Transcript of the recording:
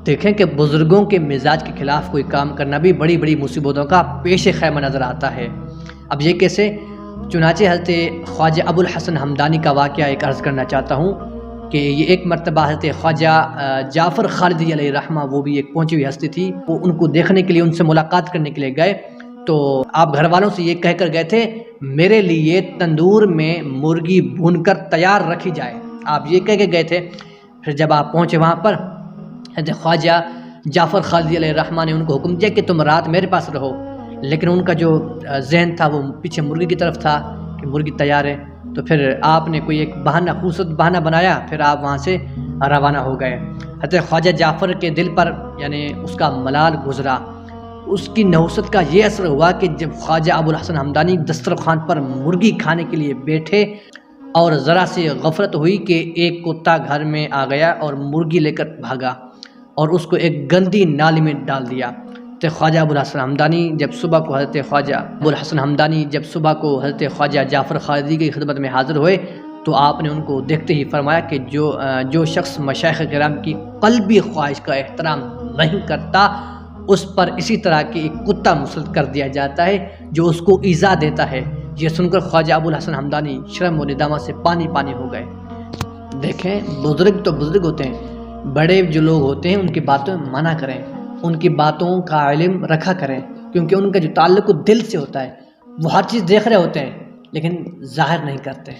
دیکھیں کہ بزرگوں کے مزاج کے خلاف کوئی کام کرنا بھی بڑی بڑی مصیبتوں کا پیش خیمہ نظر آتا ہے۔ اب یہ کیسے؟ چنانچہ حضرت خواجہ ابو الحسن حمدانی کا واقعہ ایک عرض کرنا چاہتا ہوں کہ یہ ایک مرتبہ حضرت خواجہ جعفر خالدی علیہ رحمہ، وہ بھی ایک پہنچی ہوئی ہستی تھی، وہ ان کو دیکھنے کے لیے، ان سے ملاقات کرنے کے لیے گئے، تو آپ گھر والوں سے یہ کہہ کر گئے تھے میرے لیے تندور میں مرغی بھون کر تیار رکھی جائے، آپ یہ کہہ کے گئے تھے۔ پھر جب آپ پہنچے وہاں پر، حضرت خواجہ جعفر خالدی علیہ رحمہ نے ان کو حکم دیا کہ تم رات میرے پاس رہو، لیکن ان کا جو ذہن تھا وہ پیچھے مرغی کی طرف تھا کہ مرغی تیار ہے۔ تو پھر آپ نے کوئی ایک بہانہ، خوبصورت بہانہ بنایا، پھر آپ وہاں سے روانہ ہو گئے۔ حضرت خواجہ جعفر کے دل پر یعنی اس کا ملال گزرا، اس کی نحوست کا یہ اثر ہوا کہ جب خواجہ ابو الحسن حمدانی دسترخوان پر مرغی کھانے کے لیے بیٹھے اور ذرا سی غفلت ہوئی کہ ایک کتا گھر میں آ گیا اور مرغی لے کر بھاگا اور اس کو ایک گندی نالی میں ڈال دیا۔ حضرت خواجہ ابو الحسن حمدانی جب صبح کو حضرت خواجہ جعفر خالدی کی خدمت میں حاضر ہوئے تو آپ نے ان کو دیکھتے ہی فرمایا کہ جو شخص مشائخ کرام کی قلبی خواہش کا احترام نہیں کرتا، اس پر اسی طرح کی ایک کتا مسلط کر دیا جاتا ہے جو اس کو ایذا دیتا ہے۔ یہ سن کر خواجہ ابو الحسن حمدانی شرم و ندامت سے پانی پانی ہو گئے۔ دیکھیں، بزرگ تو بزرگ ہوتے ہیں، بڑے جو لوگ ہوتے ہیں ان کی باتوں میں منع کریں، ان کی باتوں کا علم رکھا کریں، کیونکہ ان کا جو تعلق دل سے ہوتا ہے، وہ ہر چیز دیکھ رہے ہوتے ہیں لیکن ظاہر نہیں کرتے۔